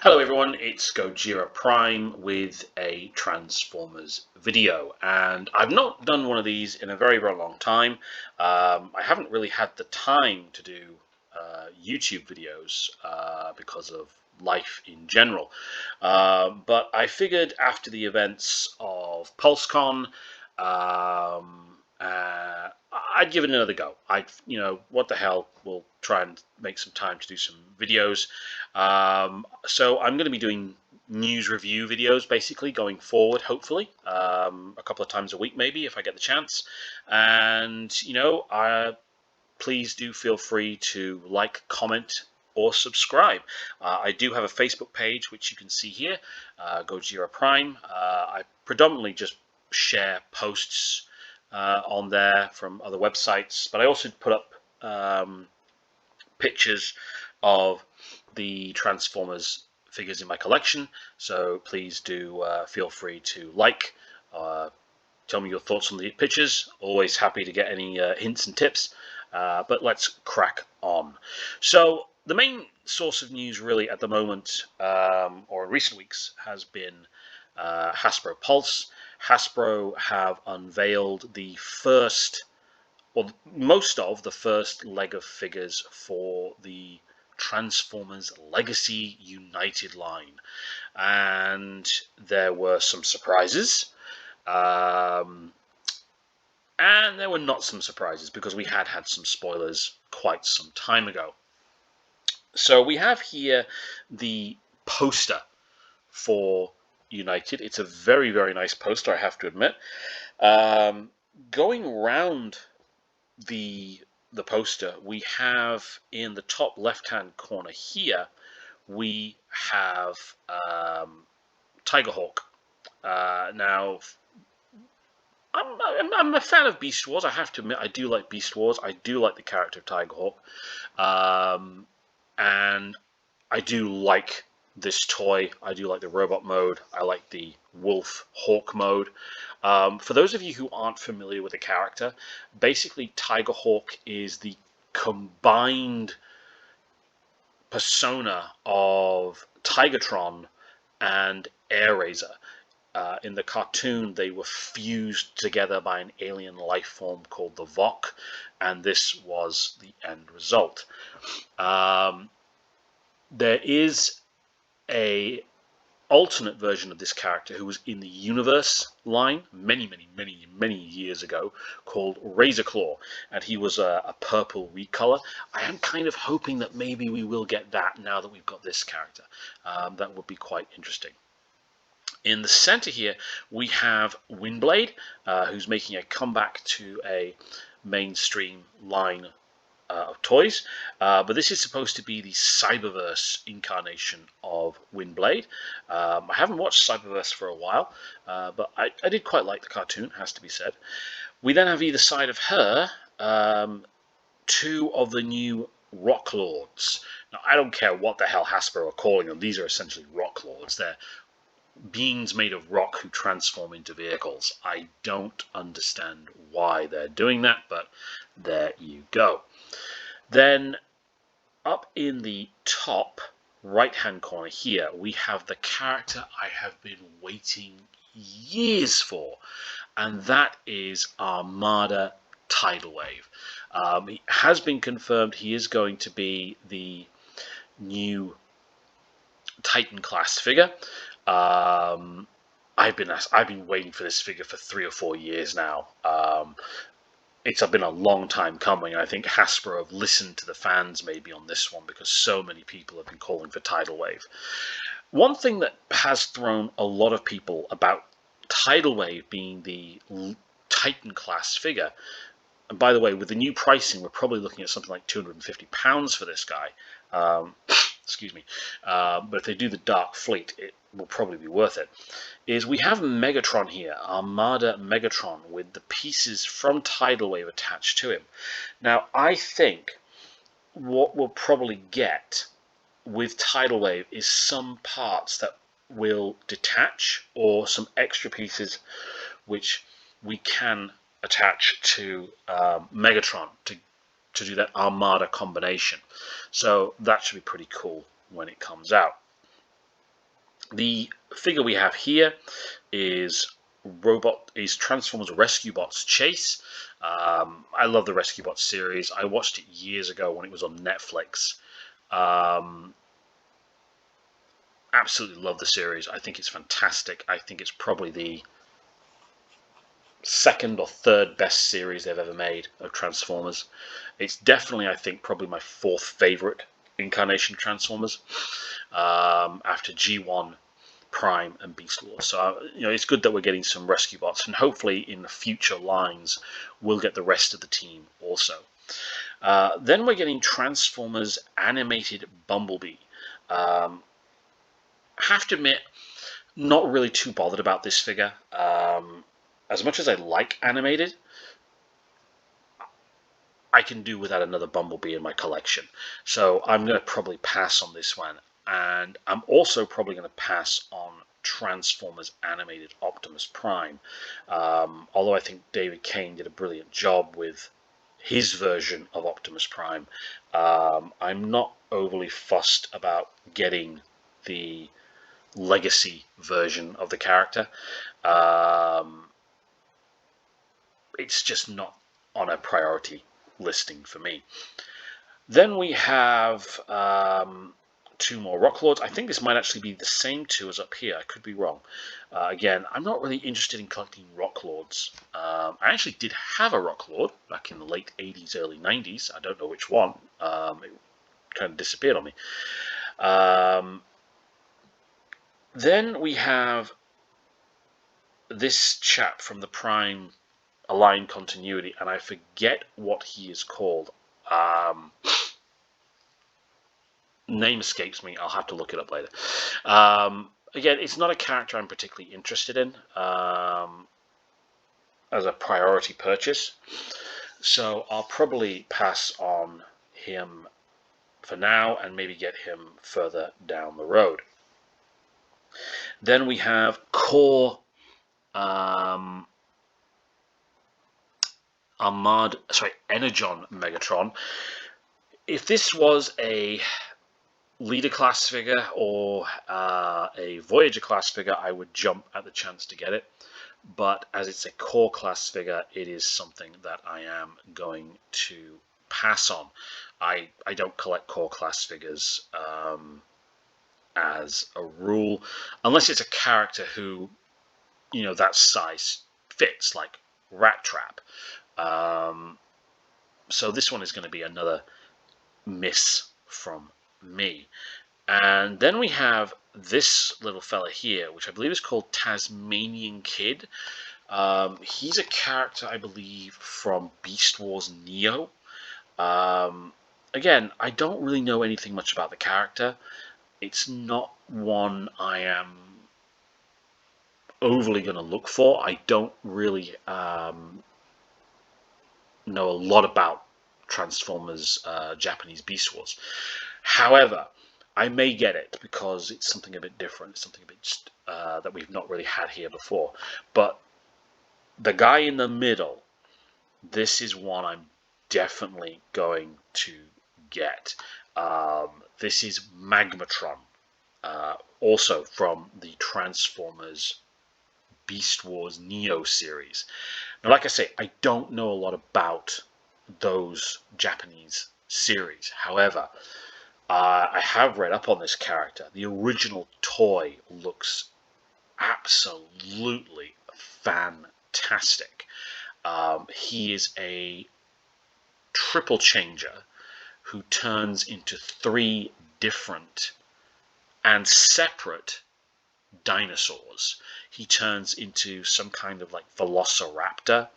Hello everyone, it's Gojira Prime with a Transformers video, and I've not done one of these in a very long time. I haven't really had the time to do YouTube videos because of life in general, but I figured after the events of PulseCon, I'd give it another go. What the hell, we'll try and make some time to do some videos. So I'm going to be doing news review videos basically going forward, hopefully, a couple of times a week maybe if I get the chance. And please do feel free to like, comment, or subscribe. I do have a Facebook page which you can see here, Gojira Prime. I predominantly just share posts on there from other websites, but I also put up pictures of the Transformers figures in my collection, so please do feel free to tell me your thoughts on the pictures. Always happy to get any hints and tips, but let's crack on. So the main source of news really at the moment, or in recent weeks, has been Hasbro Pulse. Hasbro have unveiled the first, or most of the first leg of figures for the Transformers Legacy United line, and there were some surprises, and there were not some surprises because we had some spoilers quite some time ago. So we have here the poster for United. It's a very nice poster, I have to admit. Going round the poster, we have in the top left-hand corner here, we have Tigerhawk. Now, I'm a fan of Beast Wars. I have to admit, I do like Beast Wars. I do like the character of Tigerhawk, and I do like this toy. I do like the robot mode. I like the Wolf Hawk mode. For those of you who aren't familiar with the character, basically Tigerhawk is the combined persona of Tigatron and Airazor. In the cartoon, they were fused together by an alien life form called the Vok, and this was the end result. There is a alternate version of this character who was in the Universe line many years ago, called Razorclaw, and he was a purple recolor. I am kind of hoping that maybe we will get that now that we've got this character. That would be quite interesting. In the center here, we have Windblade, who's making a comeback to a mainstream line of toys, but this is supposed to be the Cyberverse incarnation of Windblade. I haven't watched Cyberverse for a while, but I did quite like the cartoon, has to be said. We then have either side of her two of the new Rock Lords. Now, I don't care what the hell Hasbro are calling them. These are essentially Rock Lords. They're beings made of rock who transform into vehicles. I don't understand why they're doing that, but there you go. Then up in the top right-hand corner here, we have the character I have been waiting years for, and that is Armada Tidal Wave. It has been confirmed he is going to be the new Titan class figure. I've been waiting for this figure for 3 or 4 years now. It's been a long time coming. I think Hasbro have listened to the fans maybe on this one because so many people have been calling for Tidal Wave. One thing that has thrown a lot of people about Tidal Wave being the Titan class figure, and by the way, with the new pricing, we're probably looking at something like £250 for this guy. Excuse me. But if they do the Dark Fleet, it will probably be worth it. Is we have Megatron here, Armada Megatron, with the pieces from Tidal Wave attached to him. Now, I think what we'll probably get with Tidal Wave is some parts that will detach, or some extra pieces which we can attach to Megatron to do that Armada combination. So that should be pretty cool when it comes out. The figure we have here is Transformers Rescue Bots Chase. I love the Rescue Bots series. I watched it years ago when it was on Netflix. Absolutely love the series. I think it's fantastic. I think it's probably the second or third best series they've ever made of Transformers. It's definitely, I think, probably my fourth favorite incarnation of Transformers, after G1, Prime, and Beast Wars. So, it's good that we're getting some rescue bots, and hopefully in the future lines we'll get the rest of the team also. Then we're getting Transformers Animated Bumblebee. I have to admit, not really too bothered about this figure. As much as I like animated, I can do without another Bumblebee in my collection. So I'm going to probably pass on this one. And I'm also probably going to pass on Transformers Animated Optimus Prime. Although I think David Kane did a brilliant job with his version of Optimus Prime, I'm not overly fussed about getting the legacy version of the character. It's just not on a priority listing for me. Then we have two more Rock Lords. I think this might actually be the same two as up here. I could be wrong. Again, I'm not really interested in collecting Rock Lords. I actually did have a Rock Lord back in the late 80s, early 90s. I don't know which one. It kind of disappeared on me. Then we have this chap from the Prime Aligned Continuity, and I forget what he is called. Name escapes me. I'll have to look it up later. Again, it's not a character I'm particularly interested in as a priority purchase, so I'll probably pass on him for now and maybe get him further down the road. Then we have Core Energon Megatron. If this was a Leader class figure or a Voyager class figure, I would jump at the chance to get it. But as it's a Core class figure, it is something that I am going to pass on. I don't collect Core class figures as a rule, unless it's a character who, that size fits, like Rat Trap. So this one is going to be another miss from me. And then we have this little fella here, which I believe is called Tasmanian Kid. He's a character, I believe, from Beast Wars Neo. Again, I don't really know anything much about the character. It's not one I am overly going to look for. I don't really know a lot about Transformers Japanese Beast Wars. However, I may get it because it's something a bit different. It's something a bit that we've not really had here before. But the guy in the middle, this is one I'm definitely going to get. This is Magmatron, also from the Transformers Beast Wars Neo series. Now, like I say, I don't know a lot about those Japanese series. However, I have read up on this character. The original toy looks absolutely fantastic. He is a triple changer who turns into three different and separate dinosaurs. He turns into some kind of like velociraptor,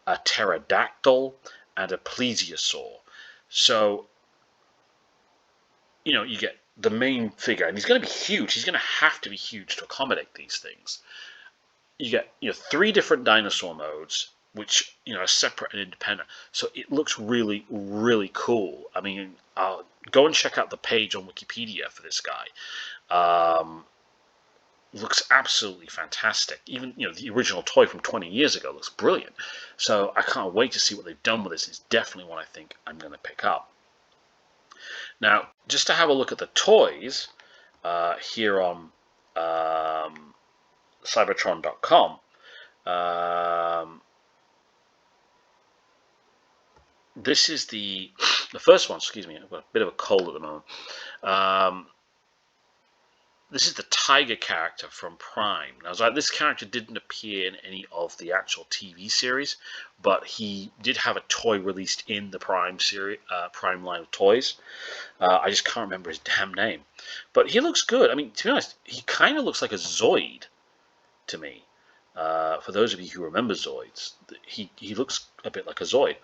a pterodactyl, and a plesiosaur. So, you get the main figure, and he's going to be huge. He's going to have to be huge to accommodate these things. You get three different dinosaur modes, which are separate and independent. So it looks really, really cool. I mean, go and check out the page on Wikipedia for this guy. Looks absolutely fantastic. Even the original toy from 20 years ago looks brilliant. So I can't wait to see what they've done with this. It's definitely one I think I'm going to pick up. Now, just to have a look at the toys here on Cybertron.com. This is the first one. Excuse me, I've got a bit of a cold at the moment. This is the Tiger character from Prime. Now, this character didn't appear in any of the actual TV series, but he did have a toy released in the Prime series, Prime line of toys. I just can't remember his damn name, but he looks good. I mean, to be honest, he kind of looks like a Zoid to me. For those of you who remember Zoids, he looks a bit like a Zoid.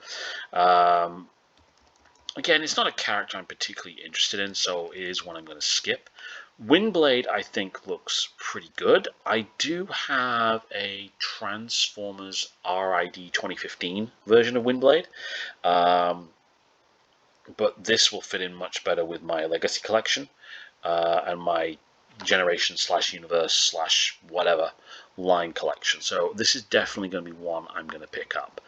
Again, it's not a character I'm particularly interested in, so it is one I'm going to skip. Windblade, I think, looks pretty good. I do have a Transformers RID 2015 version of Windblade, but this will fit in much better with my Legacy collection and my Generation/Universe/whatever line collection. So this is definitely going to be one I'm going to pick up.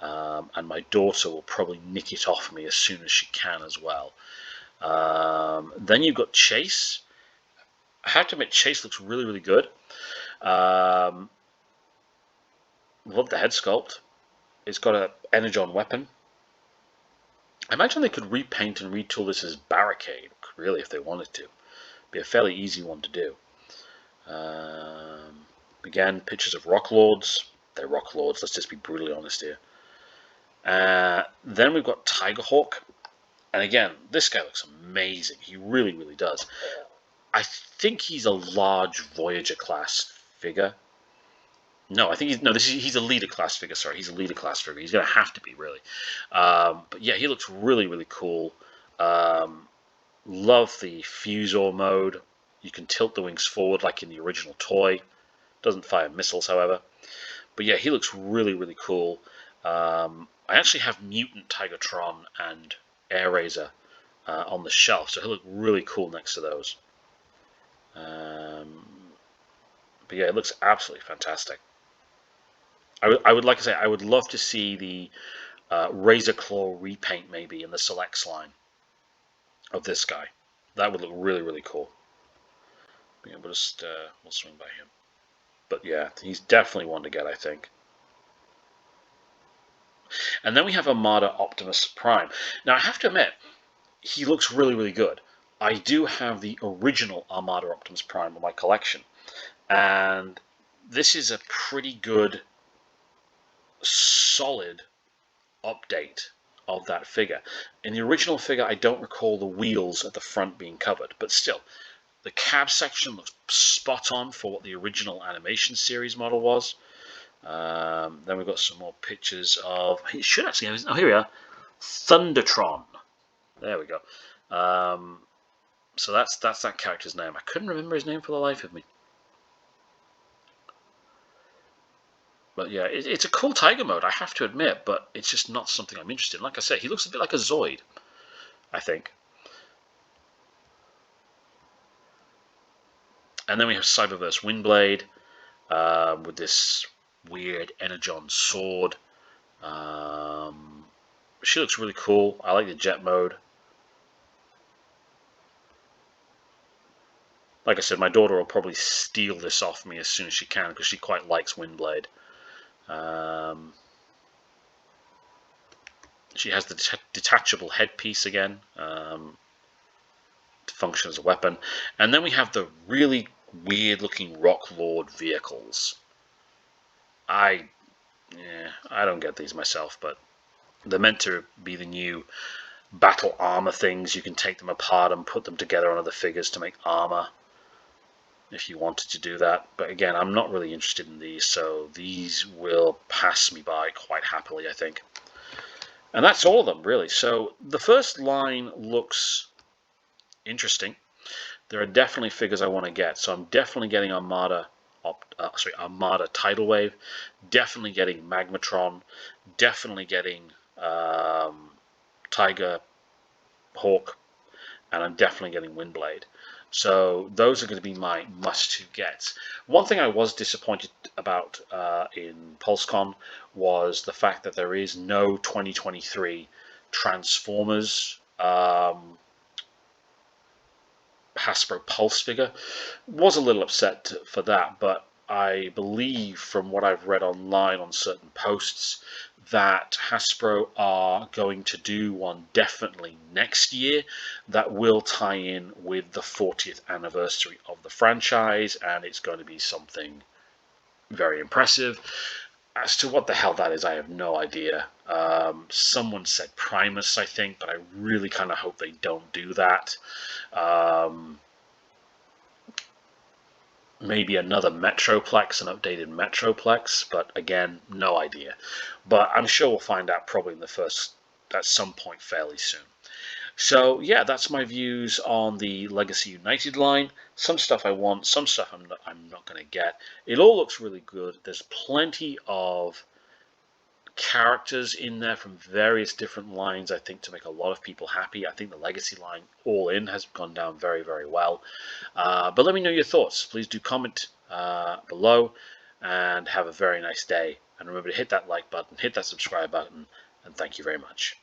And my daughter will probably nick it off me as soon as she can as well. Then you've got Chase. I have to admit, Chase looks really, really good. Love the head sculpt. It's got an Energon weapon. I imagine they could repaint and retool this as Barricade, really, if they wanted to. Be a fairly easy one to do. Again, pictures of Rock Lords. They're Rock Lords, let's just be brutally honest here. Then we've got Tigerhawk. And again, this guy looks amazing. He really, really does. I think he's a large Voyager class figure. No, I think he's a leader class figure. Sorry, he's a leader class figure. He's going to have to be, really. But yeah, he looks really, really cool. Love the Fusor mode. You can tilt the wings forward like in the original toy. Doesn't fire missiles, however. But yeah, he looks really, really cool. I actually have Mutant Tigertron and Air Razor on the shelf, so he'll look really cool next to those. But yeah, it looks absolutely fantastic. I would like to say I would love to see the Razor Claw repaint maybe in the Selects line of this guy. That would look really, really cool. Yeah, we'll swing by him. But yeah, he's definitely one to get, I think. And then we have Armada Optimus Prime. Now, I have to admit, he looks really, really good. I do have the original Armada Optimus Prime in my collection. And this is a pretty good, solid update of that figure. In the original figure, I don't recall the wheels at the front being covered, but still, the cab section looks spot on for what the original animation series model was. Then we've got some more pictures of. It should actually. Oh, here we are. Thundertron. There we go. So that's that character's name. I couldn't remember his name for the life of me. But yeah, it's a cool Tiger mode, I have to admit, but it's just not something I'm interested in. Like I said, he looks a bit like a Zoid, I think. And then we have Cyberverse Windblade with this weird Energon sword. She looks really cool. I like the jet mode. Like I said, my daughter will probably steal this off me as soon as she can because she quite likes Windblade. She has the detachable headpiece again to function as a weapon. And then we have the really weird looking Rock Lord vehicles. I don't get these myself, but they're meant to be the new battle armor things. You can take them apart and put them together on other figures to make armor if you wanted to do that. But again, I'm not really interested in these, so these will pass me by quite happily, I think. And that's all of them, really. So the first line looks interesting. There are definitely figures I want to get. So I'm definitely getting Armada Tidal Wave, definitely getting Magmatron, definitely getting Tiger Hawk, and I'm definitely getting Windblade. So those are going to be my must-to gets. One thing I was disappointed about in PulseCon was the fact that there is no 2023 Transformers. How Hasbro Pulse figure. Was a little upset for that, but I believe from what I've read online on certain posts that Hasbro are going to do one definitely next year that will tie in with the 40th anniversary of the franchise, and it's going to be something very impressive. As to what the hell that is, I have no idea. Someone said Primus, I think, but I really kind of hope they don't do that. Maybe another Metroplex, an updated Metroplex, but again, no idea. But I'm sure we'll find out probably at some point fairly soon. So yeah, that's my views on the Legacy United line. Some stuff I want, some stuff I'm not going to get. It all looks really good. There's plenty of characters in there from various different lines, I think, to make a lot of people happy. I think the Legacy line all in has gone down very, very well. But let me know your thoughts. Please do comment below, and have a very nice day. And remember to hit that like button, hit that subscribe button, and thank you very much.